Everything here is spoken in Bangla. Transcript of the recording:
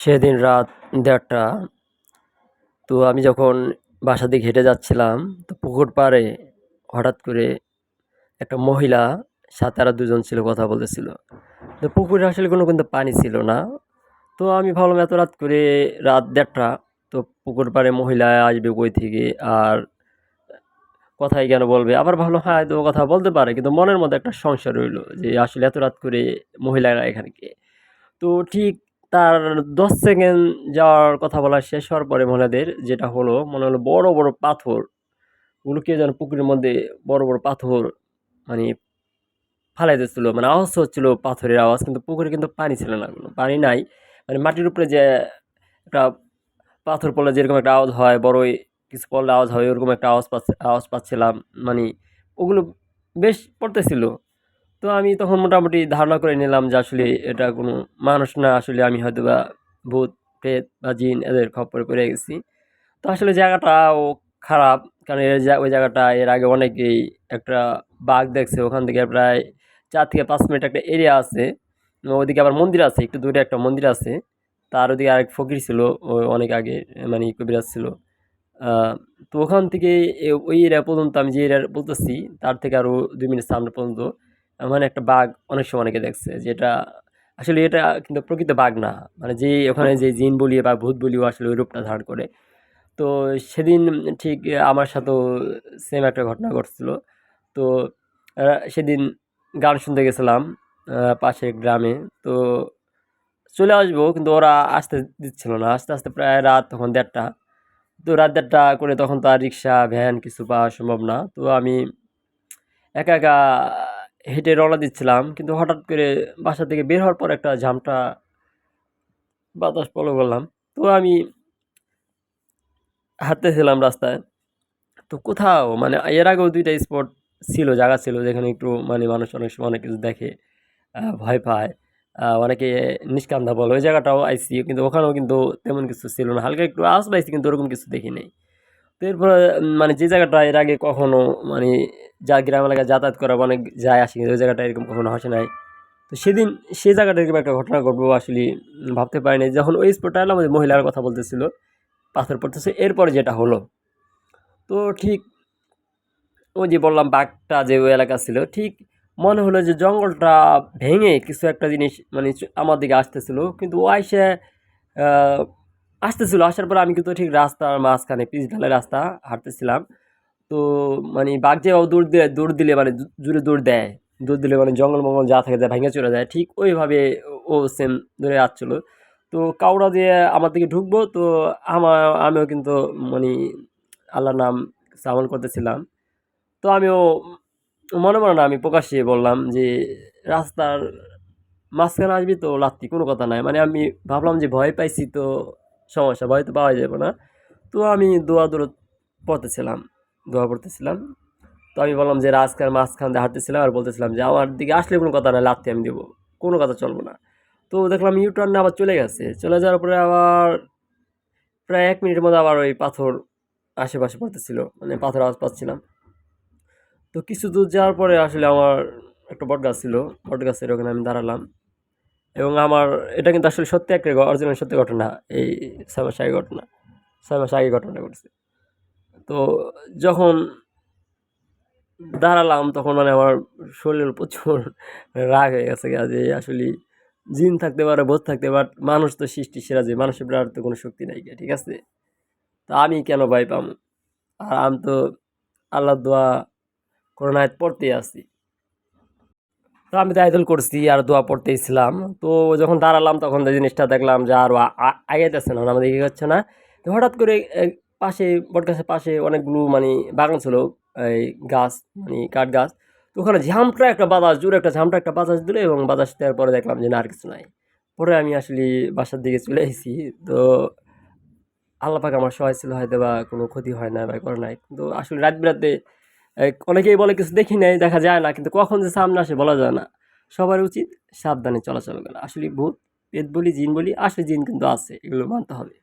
সেদিন রাত ১:৩০। তো আমি যখন বাসা থেকে হেঁটে যাচ্ছিলাম, তো পুকুর পাড়ে হঠাৎ করে একটা মহিলা, সাথে আরো ২ জন ছিল, কথা বলতেছিল। তো পুকুরে আসলে কোনো কিন্তু পানি ছিল না। তো আমি ভাবলাম এত রাত করে, রাত ১:৩০, তো পুকুর পাড়ে মহিলা আসবে কই থেকে, আর কথাই কেন বলবে? আবার ভাবলাম হ্যাঁ, হয়তো কথা বলতে পারে, কিন্তু মনের মধ্যে একটা সংশয় রইলো যে আসলে এত রাত করে মহিলারা এখানে কে? তো ঠিক তার ১০ সেকেন্ড যাওয়ার কথা বলা শেষ হওয়ার পরে মহিলাদের যেটা হলো, মনে হলো বড়, বড় পাথর গুলো কে যেন পুকুরের মধ্যে বড়, বড় পাথর মানে ফালাইতেছিল। মানে আওয়াজ হচ্ছিল পাথরের আওয়াজ, কিন্তু পুকুরে কিন্তু পানি ছিল না, কোনো পানি নাই। মানে মাটির উপরে যে একটা পাথর পড়লে যেরকম একটা আওয়াজ হয়, বড়ই কিছু পড়লে আওয়াজ হয়, ওরকম একটা আওয়াজ পাচ্ছিলাম। মানে ওগুলো বেশ পড়তেছিল। তো আমি তখন মোটামুটি ধারণা করে নিলাম যে আসলে এটা কোনো মানুষ না, আসলে আমি হয়তোবা ভূত, প্রেত বা জিন এদের খপ্পরে পড়ে গেছি। তো আসলে জায়গাটাও খারাপ। কারণ ওই জায়গাটা এর আগে অনেকেই একটা বাঘ দেখছে। ওখান থেকে প্রায় ৪ থেকে ৫ মিনিট একটা এরিয়া আছে। ওইদিকে আবার মন্দির আছে। একটু দূরে একটা মন্দির আছে। তার ওদিকে আরেক ফকির ছিল অনেক আগে, মানে কবিরাজ ছিল। আ তো ওখান থেকে ওই এরিয়া পর্যন্ত, আমি যে এরিয়া বলতেছি, তার থেকে আরো ২ মিনিট সামনে পর্যন্ত মানে একটা বাঘ অনেক সময় অনেকে দেখছে। যেটা আসলে এটা কিন্তু প্রকৃত বাঘ না। মানে যে ওখানে যে জিন বলি বা ভূত বলিও আসলে ওই রূপটা ধারণ করে। তো সেদিন ঠিক আমার সাথেও সেম একটা ঘটনা ঘটছিল। তো আ সেদিন গান শুনতে গেছিলাম পাশের গ্রামে। তো চলে আসবো, কিন্তু ওরা আসতে দিচ্ছিল না। আস্তে, আস্তে প্রায় রাত তখন ১:৩০। তো রাত ১:৩০ করে তখন তো আর রিক্সা, ভ্যান কিছু পাওয়া সম্ভব না। তো আমি একা, একা হেঁটে রওনা দিচ্ছিলাম। কিন্তু হঠাৎ করে বাসা থেকে বের হওয়ার পর একটা ঝামটা বাতাস ফলো করলাম। তো আমি হাঁটতেছিলাম রাস্তায়। তো কোথাও মানে এর আগেও ২ টা স্পট ছিল, জায়গা ছিল যেখানে একটু মানে মানুষ অনেক সময় অনেক কিছু দেখে, ভয় পায়। অনেকে নিষ্কান্ধা বলে। ওই জায়গাটাও আইছি। কিন্তু ওখানেও কিন্তু তেমন কিছু ছিল না। হালকা একটু আওয়াজ পাইছি, কিন্তু ওরকম কিছু দেখি নাই। তো এরপরে মানে যে জায়গাটা এর আগে কখনো মানে গ্রাম এলাকায় যাতায়াত করা অনেক যায় আসি, কিন্তু ওই জায়গাটা এরকম কখনো আসে নাই। তো সেদিন সেই জায়গাটা এরকম একটা ঘটনা ঘটবো আসলে ভাবতে পারিনি। যখন ওই স্পটটা এলাম, ওই মহিলার কথা বলতেছিল, পাথর পড়তেছে। এরপরে যেটা হলো, তো ঠিক ওই যে বললাম বাঘটা যে ওই এলাকা ছিল, ঠিক মনে হলো যে জঙ্গলটা ভেঙে কিছু একটা জিনিস মানে আমার দিকে আসতেছিল। কিন্তু ও আইসে আহ, আসতেছিল, আসার পর আমি কিন্তু ঠিক রাস্তার মাঝখানে পিচ ঢালাই রাস্তা হাঁটতেছিলাম। তো মানে বাঘ যে ও দৌড় দিলে মানে জোরে দৌড় দিলে মানে জঙ্গল মঙ্গল যা থাকে যা ভেঙে চলে যায়, ঠিক ওইভাবে ও সেম ধরে আসছিল। তো কাউরা দিয়ে আমার দিকে ঢুকবো, তো আমিও কিন্তু মানে আল্লাহর নাম আমল করতেছিলাম। তো আমিও মনে মনে না, আমি প্রকাশ্যে বললাম যে রাস্তার মাঝখানে আসবি তো লাত্তি, কোনো কথা নাই। মানে আমি ভাবলাম যে ভয় পাইছি তো সমস্যা, ভয় তো পাওয়া যাবে না। তো আমি দোয়া পড়তেছিলাম, দোয়া পড়তেছিলাম। তো আমি বললাম যে রাস্তার মাঝখান দিয়ে হাঁটতেছিলাম আর বলতেছিলাম যে আমার দিকে আসলে কোনো কথা নাই, লাত্তি আমি দেবো, কোনো কথা চলবো না। তো দেখলাম ইউটার্নে আবার চলে গেছে, চলে যাওয়ার পরে আবার প্রায় ১ মিনিটের মধ্যে আবার ওই পাথর আশেপাশে পড়তেছিল, মানে পাথর আওয়াজ পাচ্ছিলাম। তো কিছু দূর যাওয়ার পরে আসলে আমার একটা বটগাছ ছিল, বটগাছের ওখানে আমি দাঁড়ালাম। এবং আমার এটা কিন্তু আসলে সত্যি একটা অরিজিনাল সত্যি ঘটনা। এই ৬ মাস আগে ঘটনা, ৬ মাস আগে ঘটনাটা ঘটছে। তো যখন দাঁড়ালাম তখন মানে আমার শরীরে প্রচুর রাগ হয়ে গেছে গা, যে আসলে জিন থাকতে পারে, ভূত থাকতে পারে, মানুষ তো সৃষ্টির সেরা, যে মানুষের আর তো কোনো শক্তি নাই গা, ঠিক আছে? তা আমি কেন ভয় পামু? আর আমি তো আল্লাহর দোয়া কোরআন আয়াত পড়তেই আছি। তো আমি তো আইদল করছি আর দোয়া পড়তেইছিলাম। তো যখন দাঁড়ালাম তখন যে জিনিসটা দেখলাম যে আরো আগাইতেছে না, মানে আমাদের এগিয়ে হচ্ছে না। তো হঠাৎ করে পাশে, বটগাছের পাশে অনেকগুলো মানে বাগান ছিল, এই গাছ, মানে কাঠ গাছ। তো ওখানে ঝামটা একটা বাতাস, জোরে একটা ঝামটা একটা বাতাস দিল, এবং বাতাস দেওয়ার পরে দেখলাম যে না, আর কিছু নাই। পরে আমি আসলে বাসার দিকে চলে এসেছি। তো আল্লাহ পাক আমার সহায় ছিল, হয়তোবা কোনো ক্ষতি হয় না বা করে নাই। কিন্তু আসলে রাত বিরাতে অনেকেই বলে কিছু দেখি নাই, দেখা যায় না। কিন্তু কখন যে সামনে আসে বলা যায় না। সবার উচিত সাবধানে চলাচল করা। আসলে ভূত, প্রেত বলি, জিন বলি, আসলে জিন কিন্তু আছে। এগুলো মানতে হবে।